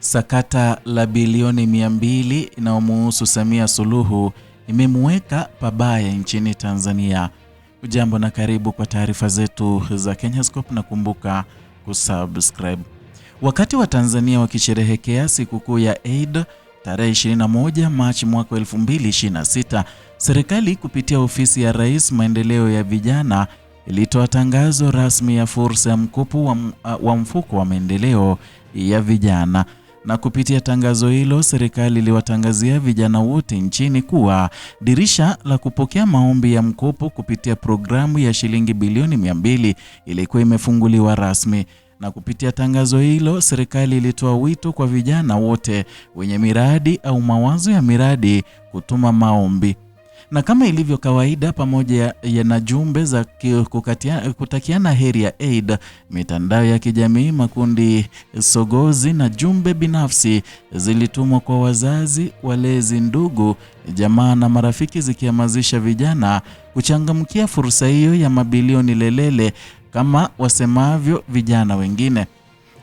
Sakata la bilioni 200 inayomuhusu Samia Suluhu imemweka pabaya nchini Tanzania. Ujambo na karibu kwa taarifa zetu za Kenyascope na kumbuka kusubscribe. Wakati wa Tanzania wakisherehekea sikukuu ya Eid tarehe 21 Machi mwaka 2026, serikali kupitia ofisi ya Rais maendeleo ya vijana ilitoa tangazo rasmi ya fursa ya mkopo wa mfuko wa maendeleo ya vijana. Na kupitia tangazo hilo, serikali iliwatangazia vijana wote nchini kuwa dirisha la kupokea maombi ya mkopo kupitia programu ya shilingi bilioni 200 ilikuwa imefunguliwa rasmi. Na kupitia tangazo hilo, serikali ilitoa wito kwa vijana wote wenye miradi au mawazo ya miradi kutuma maombi. Na kama ilivyo kawaida, pamoja na jumbe za kutakiana heri ya Eid, mitandao ya kijamii, makundi sogozi na jumbe binafsi zilitumwa kwa wazazi, walezi, ndugu, jamaa na marafiki zikihamasisha vijana kuchangamkia fursa hiyo ya mabilioni lelele kama wasemavyo vijana wengine.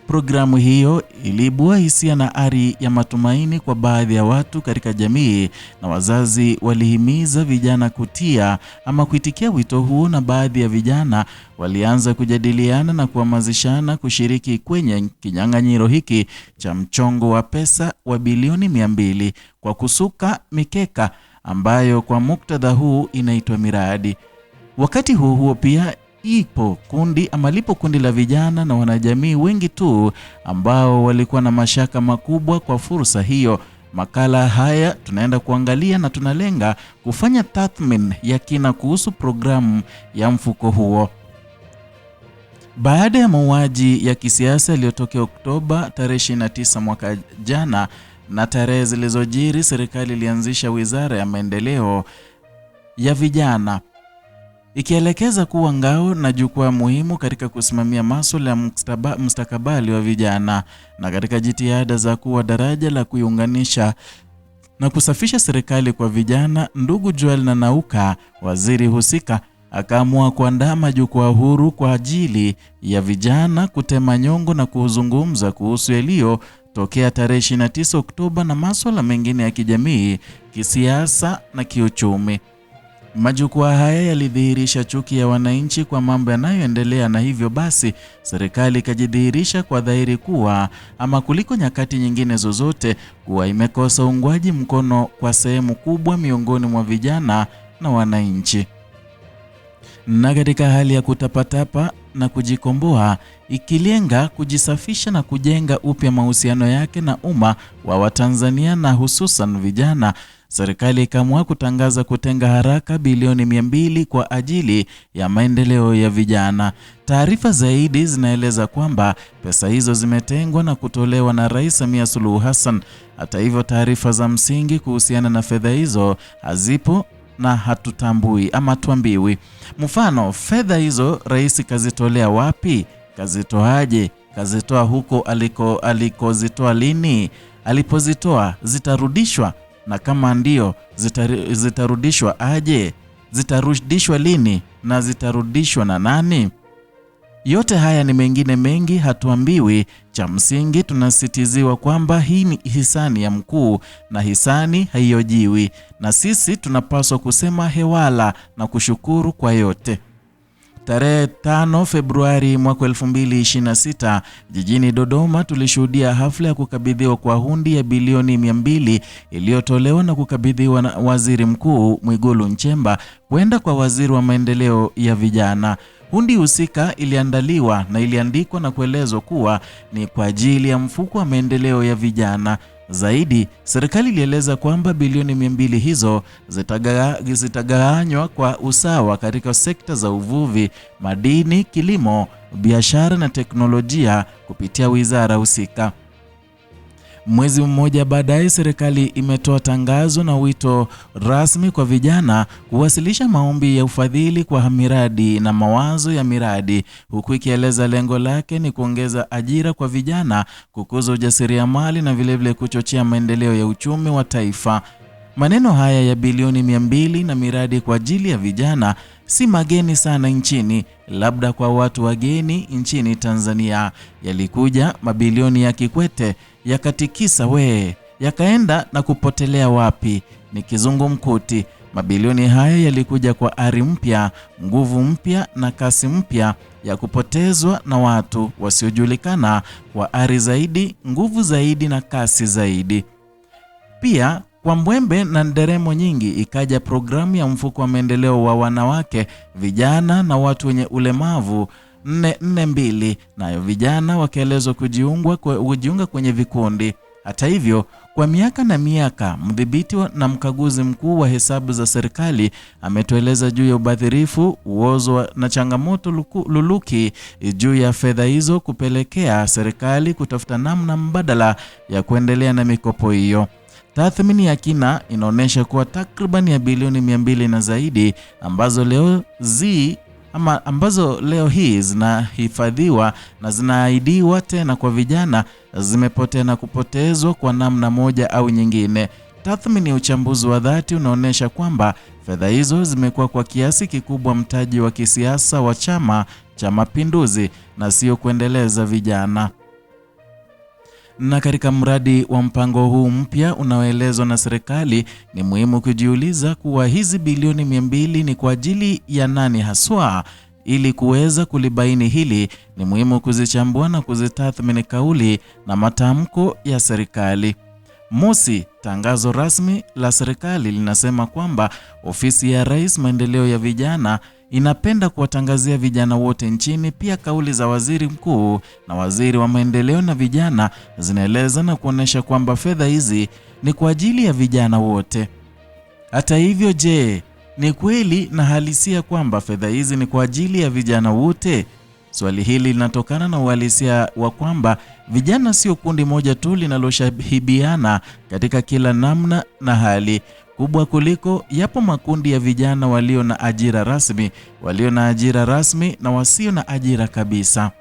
Programu hiyo iliibua hisia na ari ya matumaini kwa baadhi ya watu katika jamii, na wazazi walihimiza vijana kuitikia wito huo, na baadhi ya vijana walianza kujadiliana na kuhamasishana kushiriki kwenye kinyang'anyiro hiki cha mchongo wa pesa wa bilioni 200 kwa kusuka mikeka ambayo kwa muktadha huu inaitwa miradi. Wakati huo pia lipo kundi la vijana na wanajamii wengi tu ambao walikuwa na mashaka makubwa kwa fursa hiyo. Makala haya tunaenda kuangalia na tunalenga kufanya tathmini ya kina kuhusu programu ya mfuko huo. Baada ya mauaji ya kisiasa yaliyotokea Oktoba tarehe 29 mwaka jana na tarehe zilizojiri, serikali ilianzisha Wizara ya Maendeleo ya Vijana, ikielekeza kuwa ngao na jukwaa muhimu katika kusimamia masuala ya mustakabali wa vijana. Na katika jitihada za kuwa daraja la kuiunganisha na kusafisha serikali kwa vijana, ndugu Joel Nanauka, waziri husika, akaamua kuandaa majukwaa huru kwa ajili ya vijana kutema nyongo na kuzungumza kuhusu yaliyotokea tarehe 29 Oktoba na masuala mengine ya kijamii, kisiasa na kiuchumi. Majukwaa haya yalidhihirisha chuki ya wananchi kwa mambo yanayoendelea, na hivyo basi serikali ikajidhihirisha kwa dhahiri kuwa ama kuliko nyakati nyingine zozote kuwa imekosa uungwaji mkono kwa sehemu kubwa miongoni mwa vijana na wananchi. Na katika hali ya kutapatapa na kujikomboa, ikilenga kujisafisha na kujenga upya mahusiano yake na umma wa Watanzania na hususan vijana, serikali ikaamua kutangaza kutenga haraka bilioni 200 kwa ajili ya maendeleo ya vijana. Taarifa zaidi zinaeleza kwamba pesa hizo zimetengwa na kutolewa na Rais Samia Suluhu Hassan. Hata hivyo, taarifa za msingi kuhusiana na fedha hizo hazipo na hatutambui ama tuambiwi. Mfano, fedha hizo rais kazitolea wapi? Kazitoaje? Kazitoa huko alikozitoa lini? Alipozitoa zitarudishwa? Na kama ndio, zitarudishwa aje? Zitarudishwa lini? Na zitarudishwa na nani? Yote haya ni mengine mengi hatuambiwi. Cha msingi tunasitiziwa kwamba hii ni hisani ya mkuu na hisani haiojiwi, na sisi tunapaswa kusema hewala na kushukuru kwa yote. Tarehe 5 Februari mwaka 2026 jijini Dodoma tulishuhudia hafla ya kukabidhiwa kwa hundi ya bilioni 200 iliyotolewa na kukabidhiwa na Waziri Mkuu Mwigulu Nchemba kwenda kwa Waziri wa Maendeleo ya Vijana. Hundi husika iliandaliwa na iliandikwa na kuelezwa kuwa ni kwa ajili ya mfuko wa maendeleo ya vijana. Zaidi, serikali ilieleza kwamba bilioni 200 hizo zitagawanywa kwa usawa katika sekta za uvuvi, madini, kilimo, biashara na teknolojia kupitia wizara husika. Mwezi mmoja baadaye, serikali imetoa tangazo na wito rasmi kwa vijana kuwasilisha maombi ya ufadhili kwa miradi na mawazo ya miradi, huku ikieleza lengo lake ni kuongeza ajira kwa vijana, kukuza ujasiriamali na vilevile kuchochea maendeleo ya uchumi wa taifa. Maneno haya ya bilioni 200 na miradi kwa ajili ya vijana si mageni sana nchini, labda kwa watu wageni nchini Tanzania. Yalikuja mabilioni ya Kikwete, yakatikisa yakaenda na kupotelea wapi? Ni kizungumkuti. Mabilioni hayo yalikuja kwa ari mpya, nguvu mpya na kasi mpya ya kupotezwa na watu wasiojulikana, kwa ari zaidi, nguvu zaidi na kasi zaidi. Pia kwa mbwembe na nderemo nyingi ikaja programu ya mfuko wa maendeleo wa wanawake, vijana na watu wenye ulemavu 442, nayo vijana wakaelezwa kujiunga kwenye vikundi. Hata hivyo, kwa miaka na miaka, mdhibiti na mkaguzi mkuu wa hesabu za serikali ametueleza juu ya ubadhirifu, uozo na changamoto luluki juu ya fedha hizo, kupelekea serikali kutafuta namna mbadala ya kuendelea na mikopo hiyo. Tathmini ya kina inaonyesha kuwa takriban ya bilioni 200 na zaidi ambazo leo hii zinahifadhiwa na zinaahidiwa tena kwa vijana zimepotea na kupotezwa kwa namna moja au nyingine. Tathmini ya uchambuzi wa dhati unaonyesha kwamba fedha hizo zimekuwa kwa kiasi kikubwa mtaji wa kisiasa wa Chama cha Mapinduzi na sio kuendeleza vijana. Na katika mradi wa mpango huu mpya unaoelezwa na serikali, ni muhimu kujiuliza kuwa hizi bilioni 200 ni kwa ajili ya nani haswa. Ili kuweza kulibaini hili, ni muhimu kuzichambua na kuzitathmini kauli na matamko ya serikali. Mosi, tangazo rasmi la serikali linasema kwamba ofisi ya Rais maendeleo ya vijana inapenda kuwatangazia vijana wote nchini. Pia kauli za waziri mkuu na waziri wa maendeleo na vijana zinaeleza na kuonesha kwamba fedha hizi ni kwa ajili ya vijana wote. Hata hivyo, je, ni kweli na halisia kwamba fedha hizi ni kwa ajili ya vijana wote? Swali hili linatokana na uhalisia wa kwamba vijana sio kundi moja tu linaloshabihiana katika kila namna na hali kubwa kuliko. Yapo makundi ya vijana walio na ajira rasmi, walio na ajira rasmi na wasio na ajira kabisa.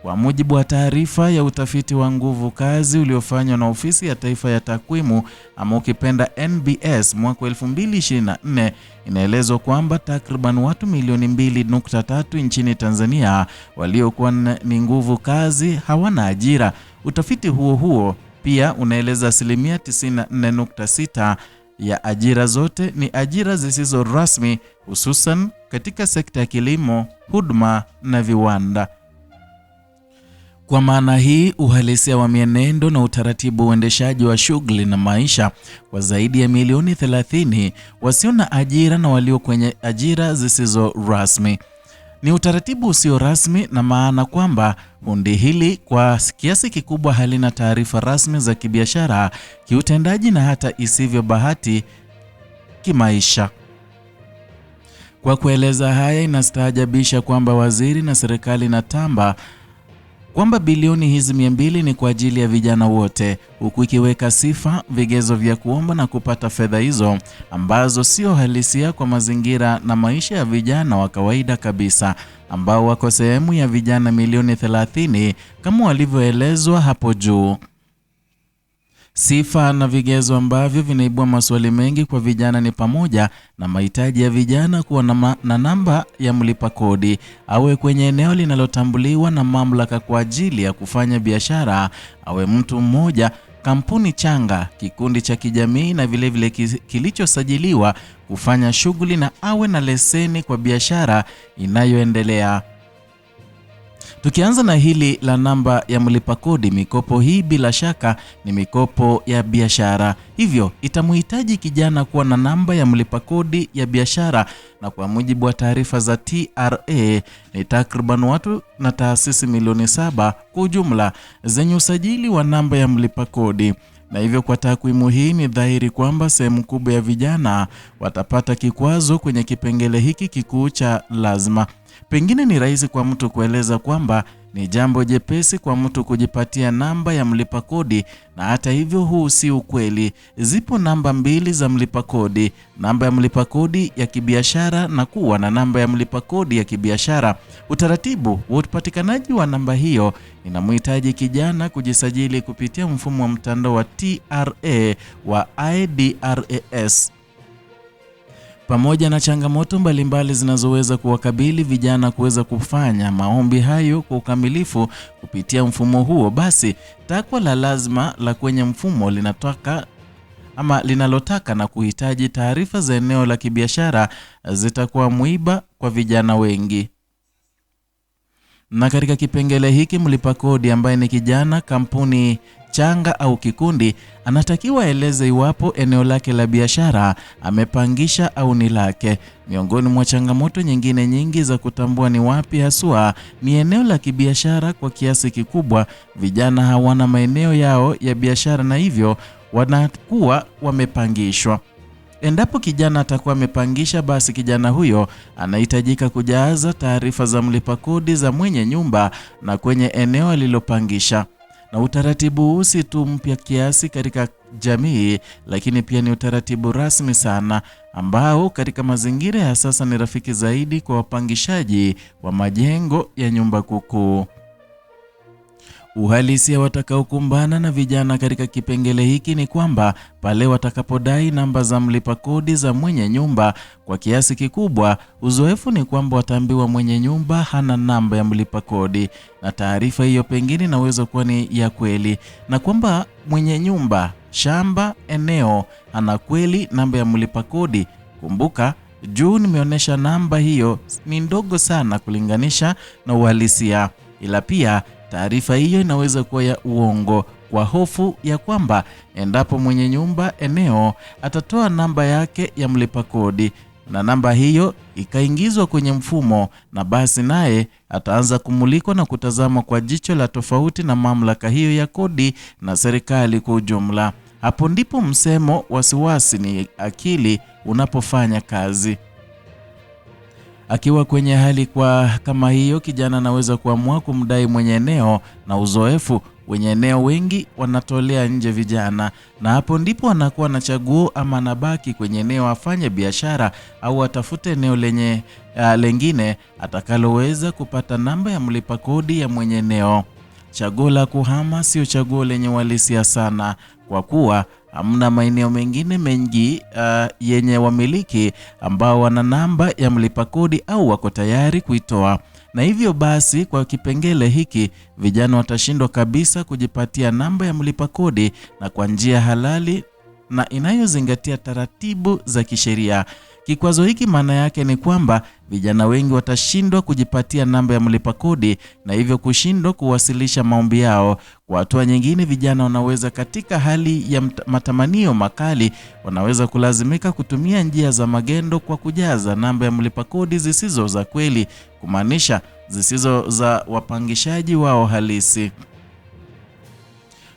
Kwa mujibu wa taarifa ya utafiti wa nguvu kazi uliofanywa na Ofisi ya Taifa ya Takwimu ama ukipenda NBS mwaka 2024, inaelezwa kwamba takriban watu milioni 2.3 nchini Tanzania waliokuwa ni nguvu kazi hawana ajira. Utafiti huo pia unaeleza 94.6% ya ajira zote ni ajira zisizo rasmi, hususan katika sekta ya kilimo, huduma na viwanda. Kwa maana hii, uhalisia wa mienendo na utaratibu wa uendeshaji wa shughuli na maisha kwa zaidi ya milioni 30 wasio na ajira na walio kwenye ajira zisizo rasmi. Ni utaratibu usio rasmi, na maana kwamba kundi hili kwa kiasi kikubwa halina taarifa rasmi za kibiashara, kiutendaji na hata isivyo bahati kimaisha. Kwa kueleza haya, inastaajabisha kwamba waziri na serikali inatamba kwamba bilioni hizi 200 ni kwa ajili ya vijana wote, huku ikiweka sifa, vigezo vya kuomba na kupata fedha hizo ambazo sio halisia kwa mazingira na maisha ya vijana wa kawaida kabisa, ambao wako sehemu ya vijana milioni 30 kama walivyoelezwa hapo juu. Sifa na vigezo ambavyo vinaibua maswali mengi kwa vijana ni pamoja na mahitaji ya vijana kuwa na namba ya mlipa kodi, awe kwenye eneo linalotambuliwa na mamlaka kwa ajili ya kufanya biashara, awe mtu mmoja, kampuni changa, kikundi cha kijamii na vilevile kilichosajiliwa kufanya shughuli, na awe na leseni kwa biashara inayoendelea. Tukianza na hili la namba ya mlipa kodi, mikopo hii bila shaka ni mikopo ya biashara. Hivyo itamhitaji kijana kuwa na namba ya mlipa kodi ya biashara, na kwa mujibu wa taarifa za TRA ni takriban watu na taasisi milioni 7 kwa ujumla zenye usajili wa namba ya mlipa kodi. Na hivyo kwa takwimu hii ni dhahiri kwamba sehemu kubwa ya vijana watapata kikwazo kwenye kipengele hiki kikuu cha lazima. Pengine ni rahisi kwa mtu kueleza kwamba ni jambo jepesi kwa mtu kujipatia namba ya mlipa kodi, na hata hivyo huu si ukweli. Zipo namba 2 za mlipa kodi: namba ya mlipa kodi ya kibiashara na kuwa na namba ya mlipa kodi ya kibiashara. Utaratibu wa upatikanaji wa namba hiyo inamhitaji kijana kujisajili kupitia mfumo wa mtandao wa TRA wa IDRAS. pamoja na changamoto mbalimbali zinazoweza kuwakabili vijana kuweza kufanya maombi hayo kwa ukamilifu kupitia mfumo huo, basi takwa la lazima la kwenye mfumo linalotaka na kuhitaji taarifa za eneo la kibiashara zitakuwa mwiba kwa vijana wengi. Na katika kipengele hiki mlipa kodi ambaye ni kijana, kampuni changa au kikundi anatakiwa eleze iwapo eneo lake la biashara amepangisha au ni lake. Miongoni mwa changamoto nyingine nyingi za kutambua ni wapi haswa ni eneo la kibiashara, kwa kiasi kikubwa vijana hawana maeneo yao ya biashara na hivyo wanakuwa wamepangishwa. Endapo kijana atakuwa amepangisha, basi kijana huyo anahitajika kujaza taarifa za mlipa kodi za mwenye nyumba na kwenye eneo alilopangisha. Na utaratibu huu si tu mpya kiasi katika jamii, lakini pia ni utaratibu rasmi sana ambao katika mazingira ya sasa ni rafiki zaidi kwa wapangishaji wa majengo ya nyumba kukuu. Uhalisia watakaokumbana na vijana katika kipengele hiki ni kwamba pale watakapodai namba za mlipa kodi za mwenye nyumba, kwa kiasi kikubwa uzoefu ni kwamba wataambiwa mwenye nyumba hana namba ya mlipa kodi, na taarifa hiyo pengine inaweza kuwa ni ya kweli, na kwamba mwenye nyumba, shamba, eneo ana kweli namba ya mlipa kodi. Kumbuka juu nimeonyesha namba hiyo ni ndogo sana kulinganisha na uhalisia, ila pia taarifa hiyo inaweza kuwa ya uongo, kwa hofu ya kwamba endapo mwenye nyumba, eneo atatoa namba yake ya mlipa kodi na namba hiyo ikaingizwa kwenye mfumo, na basi naye ataanza kumulikwa na kutazama kwa jicho la tofauti na mamlaka hiyo ya kodi na serikali kwa ujumla. Hapo ndipo msemo wasiwasi ni akili unapofanya kazi. Akiwa kwenye hali kama hiyo, kijana anaweza kuamua kumdai mwenye eneo, na uzoefu wenye eneo wengi wanatolea nje vijana, na hapo ndipo anakuwa na chaguo, ama anabaki kwenye eneo afanye biashara au atafute eneo lengine atakaloweza kupata namba ya mlipa kodi ya mwenye eneo. Chaguo la kuhama sio chaguo lenye uhalisia sana, kwa kuwa hamna maeneo mengine mengi yenye wamiliki ambao wana namba ya mlipa kodi au wako tayari kuitoa. Na hivyo basi kwa kipengele hiki vijana watashindwa kabisa kujipatia namba ya mlipa kodi na kwa njia halali na inayozingatia taratibu za kisheria. Kikwazo hiki maana yake ni kwamba vijana wengi watashindwa kujipatia namba ya mlipa kodi na hivyo kushindwa kuwasilisha maombi yao. Kwa hatua nyingine, vijana wanaweza katika hali ya matamanio makali wanaweza kulazimika kutumia njia za magendo kwa kujaza namba ya mlipa kodi zisizo za kweli, kumaanisha zisizo za wapangishaji wao halisi.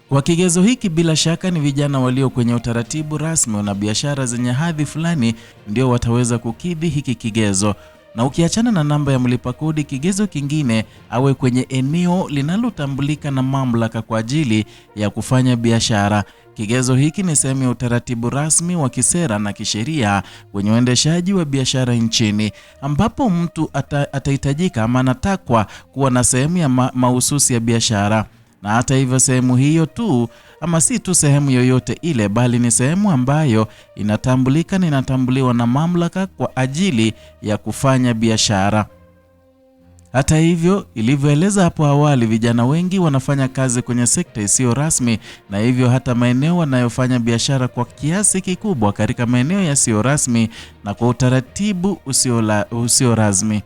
Kwa kigezo hiki bila shaka ni vijana walio kwenye utaratibu rasmi na biashara zenye hadhi fulani ndio wataweza kukidhi hiki kigezo. Na ukiachana na namba ya mlipa kodi, kigezo kingine awe kwenye eneo linalotambulika na mamlaka kwa ajili ya kufanya biashara. Kigezo hiki ni sehemu ya utaratibu rasmi wa kisera na kisheria kwenye uendeshaji wa biashara nchini, ambapo mtu atahitajika ama anatakwa kuwa na sehemu ya mahususi ya biashara. Na hata hivyo sehemu hiyo tu ama si tu sehemu yoyote ile, bali ni sehemu ambayo inatambulika na inatambuliwa na mamlaka kwa ajili ya kufanya biashara. Hata hivyo, ilivyoeleza hapo awali, vijana wengi wanafanya kazi kwenye sekta isiyo rasmi, na hivyo hata maeneo wanayofanya biashara kwa kiasi kikubwa katika maeneo yasiyo rasmi na kwa utaratibu usio rasmi.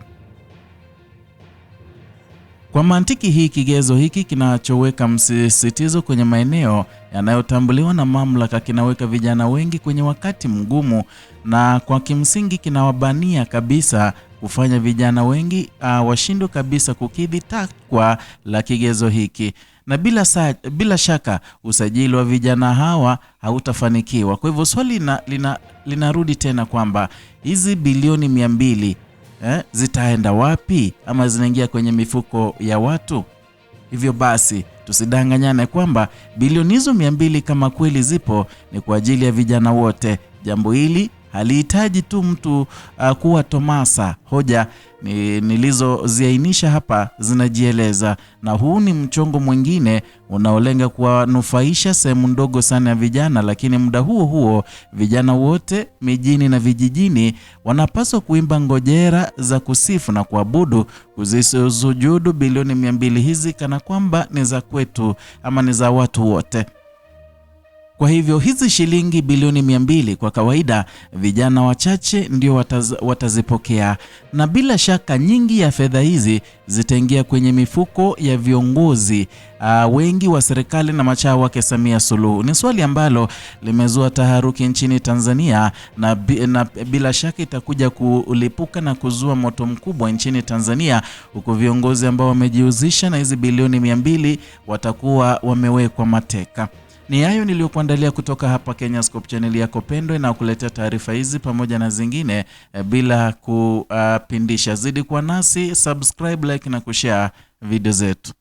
Kwa mantiki hii, kigezo hiki kinachoweka msisitizo kwenye maeneo yanayotambuliwa na mamlaka kinaweka vijana wengi kwenye wakati mgumu, na kwa kimsingi kinawabania kabisa kufanya vijana wengi washindwe kabisa kukidhi takwa la kigezo hiki. Na bila shaka usajili wa vijana hawa hautafanikiwa. Kwa hivyo swali linarudi tena kwamba hizi bilioni 200 zitaenda wapi, ama zinaingia kwenye mifuko ya watu? Hivyo basi tusidanganyane kwamba bilioni hizo 200 kama kweli zipo ni kwa ajili ya vijana wote. Jambo hili halihitaji tu mtu kuwa Tomasa. Hoja nilizoziainisha hapa zinajieleza, na huu ni mchongo mwingine unaolenga kuwanufaisha sehemu ndogo sana ya vijana, lakini muda huo huo vijana wote mijini na vijijini wanapaswa kuimba ngojera za kusifu na kuabudu, kuzisujudu bilioni 200 hizi kana kwamba ni za kwetu ama ni za watu wote. Kwa hivyo hizi shilingi bilioni 200 kwa kawaida vijana wachache ndio watazipokea, na bila shaka nyingi ya fedha hizi zitaingia kwenye mifuko ya viongozi wengi wa serikali na machawa wake Samia Suluhu. Ni swali ambalo limezua taharuki nchini Tanzania na bila shaka itakuja kulipuka na kuzua moto mkubwa nchini Tanzania, huku viongozi ambao wamejihusisha na hizi bilioni 200 watakuwa wamewekwa mateka. Ni hayo niliyokuandalia kutoka hapa Kenyascope, channel yako pendwa na kuletea taarifa hizi pamoja na zingine bila kupindisha. Zidi kwa nasi, subscribe, like na kushare video zetu.